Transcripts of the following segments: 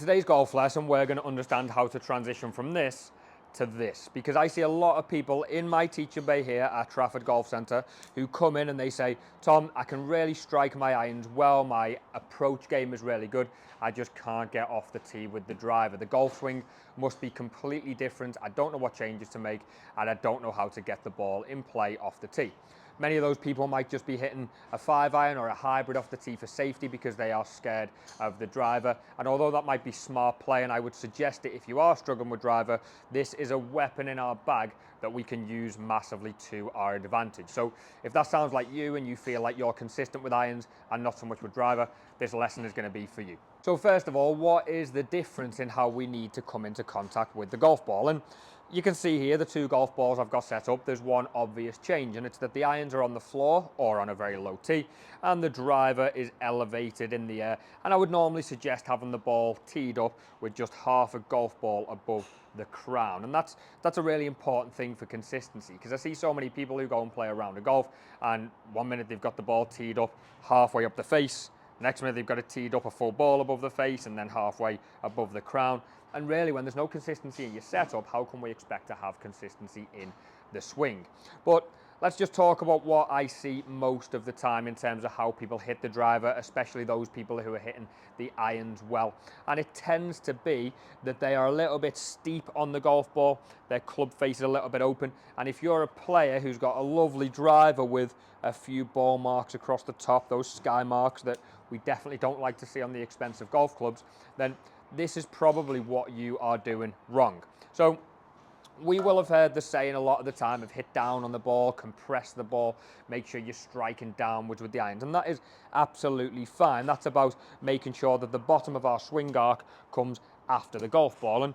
Today's golf lesson, we're going to understand how to transition from this to this, because I see a lot of people in my teaching bay here at Trafford Golf Centre who come in and they say, Tom, I can really strike my irons well, my approach game is really good, I just can't get off the tee with the driver. The golf swing must be completely different, I don't know what changes to make, and I don't know how to get the ball in play off the tee. Many of those people might just be hitting a 5-iron or a hybrid off the tee for safety because they are scared of the driver. And although that might be smart play, and I would suggest it if you are struggling with driver, this is a weapon in our bag that we can use massively to our advantage. So if that sounds like you and you feel like you're consistent with irons and not so much with driver, this lesson is going to be for you. So first of all, what is the difference in how we need to come into contact with the golf ball? And you can see here the two golf balls I've got set up. There's one obvious change, and it's that the irons are on the floor or on a very low tee, and the driver is elevated in the air. And I would normally suggest having the ball teed up with just half a golf ball above the crown. And that's a really important thing for consistency, because I see so many people who go and play a round of golf, and 1 minute they've got the ball teed up halfway up the face, next minute they've got it teed up a full ball above the face and then halfway above the crown. And really, when there's no consistency in your setup, how can we expect to have consistency in the swing? But let's just talk about what I see most of the time in terms of how people hit the driver, especially those people who are hitting the irons well. And it tends to be that they are a little bit steep on the golf ball, their club face is a little bit open, and if you're a player who's got a lovely driver with a few ball marks across the top, those sky marks that we definitely don't like to see on the expensive golf clubs, then this is probably what you are doing wrong. So we will have heard the saying a lot of the time of hit down on the ball, compress the ball, make sure you're striking downwards with the irons, and that is absolutely fine. That's about making sure that the bottom of our swing arc comes after the golf ball. And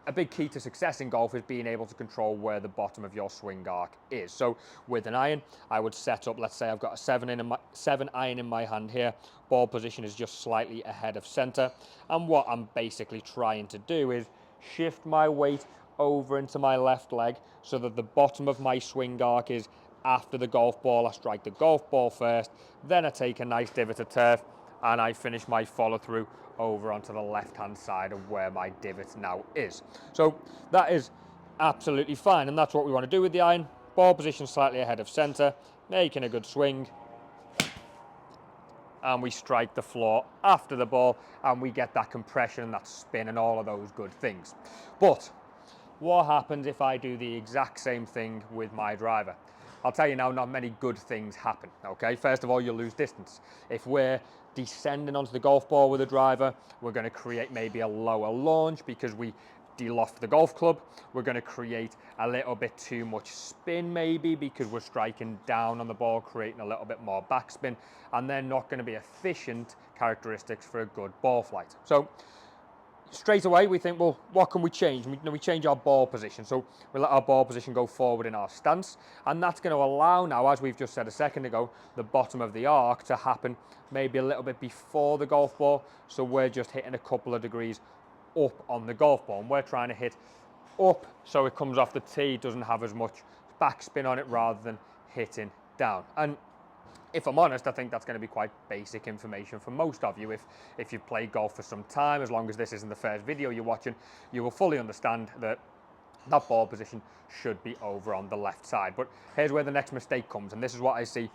a big key to success in golf is being able to control where the bottom of your swing arc is. So with an iron, I would set up, let's say I've got a 7-iron in my hand here, ball position is just slightly ahead of center, and what I'm basically trying to do is shift my weight over into my left leg so that the bottom of my swing arc is after the golf ball. I strike the golf ball first, then I take a nice divot of turf, and I finish my follow through over onto the left hand side of where my divot now is. So that is absolutely fine, and that's what we want to do with the iron. Ball position slightly ahead of center, making a good swing, and we strike the floor after the ball, and we get that compression and that spin and all of those good things. But what happens if I do the exact same thing with my driver? I'll tell you now, not many good things happen, okay? First of all, you'll lose distance. If we're descending onto the golf ball with a driver, we're going to create maybe a lower launch because we de-loft the golf club. We're going to create a little bit too much spin maybe because we're striking down on the ball, creating a little bit more backspin, and they're not going to be efficient characteristics for a good ball flight. So straight away we think, well, what can we change? We change our ball position. So we let our ball position go forward in our stance, and that's going to allow now, as we've just said a second ago, the bottom of the arc to happen maybe a little bit before the golf ball. So we're just hitting a couple of degrees up on the golf ball, and we're trying to hit up so it comes off the tee, doesn't have as much backspin on it rather than hitting down. And if I'm honest, I think that's going to be quite basic information for most of you. If you've played golf for some time, as long as this isn't the first video you're watching, you will fully understand that that ball position should be over on the left side. But here's where the next mistake comes, and this is what I see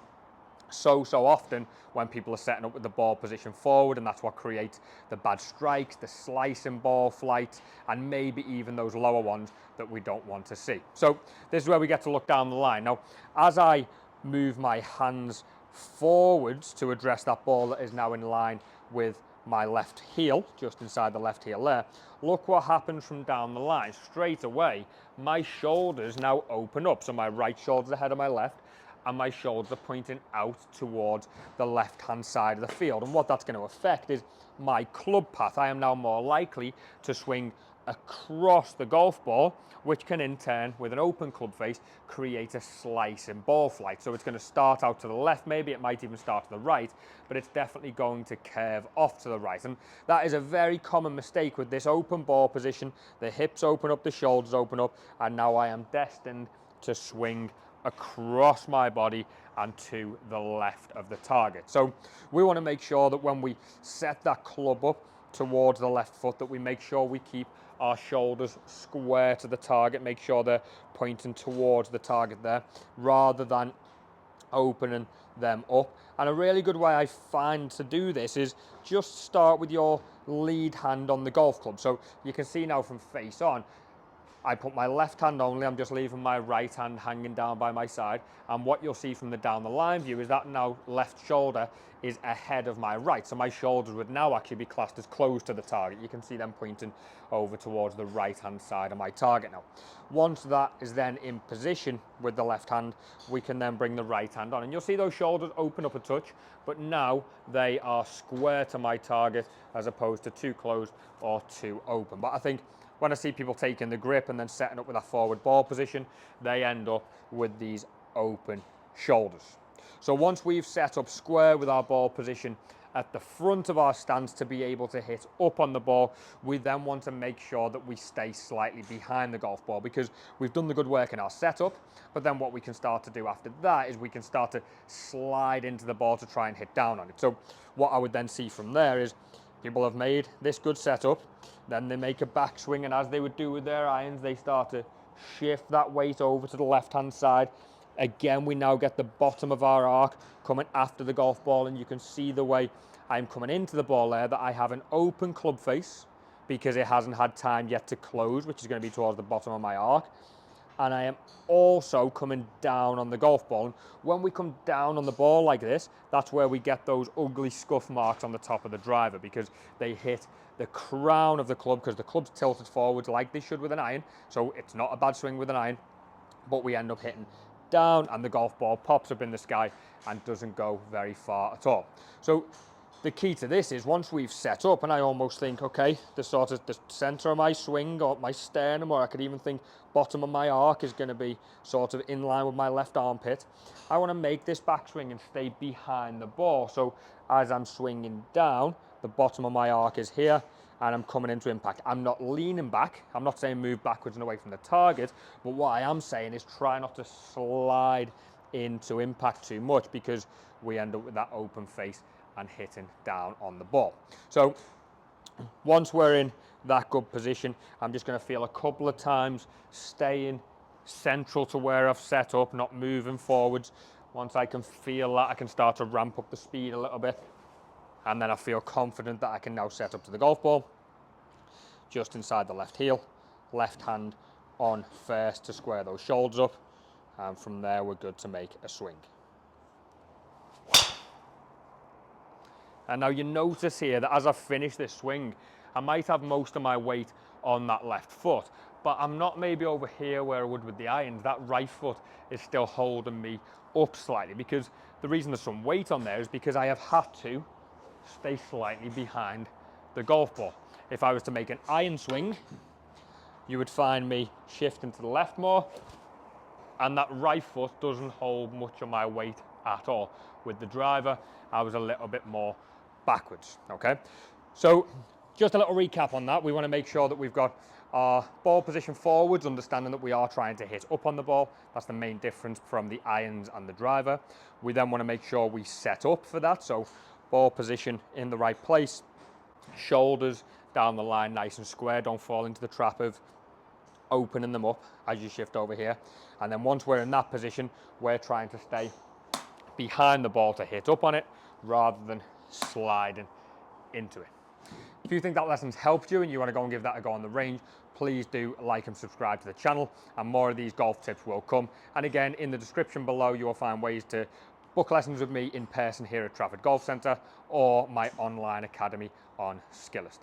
so often when people are setting up with the ball position forward, and that's what creates the bad strikes, the slicing ball flight, and maybe even those lower ones that we don't want to see. So this is where we get to look down the line. Now, as I move my hands forwards to address that ball that is now in line with my left heel, just inside the left heel there, look what happens from down the line. Straight away, my shoulders now open up. So my right shoulder's ahead of my left, and my shoulders are pointing out towards the left-hand side of the field. And what that's going to affect is my club path. I am now more likely to swing across the golf ball, which can in turn, with an open club face, create a slicing ball flight. So it's going to start out to the left, maybe it might even start to the right, but it's definitely going to curve off to the right. And that is a very common mistake with this open ball position. The hips open up, the shoulders open up, and now I am destined to swing across my body and to the left of the target. So we want to make sure that when we set that club up towards the left foot, that we make sure we keep our shoulders square to the target, make sure they're pointing towards the target there, rather than opening them up. And a really good way I find to do this is just start with your lead hand on the golf club. So you can see now from face on, I put my left hand only, I'm just leaving my right hand hanging down by my side. And what you'll see from the down the line view is that now left shoulder is ahead of my right. So my shoulders would now actually be classed as close to the target. You can see them pointing over towards the right hand side of my target now. Once that is then in position with the left hand, we can then bring the right hand on. And you'll see those shoulders open up a touch, but now they are square to my target as opposed to too closed or too open. But I think when I see people taking the grip and then setting up with a forward ball position, they end up with these open shoulders. So once we've set up square with our ball position at the front of our stance to be able to hit up on the ball, we then want to make sure that we stay slightly behind the golf ball, because we've done the good work in our setup, but then what we can start to do after that is we can start to slide into the ball to try and hit down on it. So what I would then see from there is people have made this good setup, then they make a backswing, and as they would do with their irons, they start to shift that weight over to the left-hand side. Again, we now get the bottom of our arc coming after the golf ball, and you can see the way I'm coming into the ball there, that I have an open club face because it hasn't had time yet to close, which is going to be towards the bottom of my arc. And I am also coming down on the golf ball. And when we come down on the ball like this, that's where we get those ugly scuff marks on the top of the driver, because they hit the crown of the club, because the club's tilted forwards like they should with an iron. So it's not a bad swing with an iron, but we end up hitting down and the golf ball pops up in the sky and doesn't go very far at all. So the key to this is once we've set up, and I almost think, okay, the sort of the center of my swing or my sternum, or I could even think bottom of my arc is going to be sort of in line with my left armpit. I want to make this backswing and stay behind the ball. So as I'm swinging down, the bottom of my arc is here, and I'm coming into impact. I'm not leaning back. I'm not saying move backwards and away from the target, but what I am saying is try not to slide into impact too much, because we end up with that open face and hitting down on the ball. So once we're in that good position, I'm just going to feel a couple of times staying central to where I've set up, not moving forwards. Once I can feel that, I can start to ramp up the speed a little bit, and then I feel confident that I can now set up to the golf ball just inside the left heel, left hand on first to square those shoulders up, and from there we're good to make a swing. And now you notice here that as I finish this swing, I might have most of my weight on that left foot, but I'm not maybe over here where I would with the irons. That right foot is still holding me up slightly, because the reason there's some weight on there is because I have had to stay slightly behind the golf ball. If I was to make an iron swing, you would find me shifting to the left more, and that right foot doesn't hold much of my weight at all. With the driver, I was a little bit more backwards, okay? So just a little recap on that. We want to make sure that we've got our ball position forwards, understanding that we are trying to hit up on the ball. That's the main difference from the irons and the driver. We then want to make sure we set up for that. So ball position in the right place, shoulders down the line nice and square. Don't fall into the trap of opening them up as you shift over here. And then once we're in that position, we're trying to stay behind the ball to hit up on it rather than sliding into it. If you think that lesson's helped you and you want to go and give that a go on the range, please do like and subscribe to the channel, and more of these golf tips will come. And again, in the description below, you will find ways to book lessons with me in person here at Trafford Golf Centre, or my online academy on Skillest.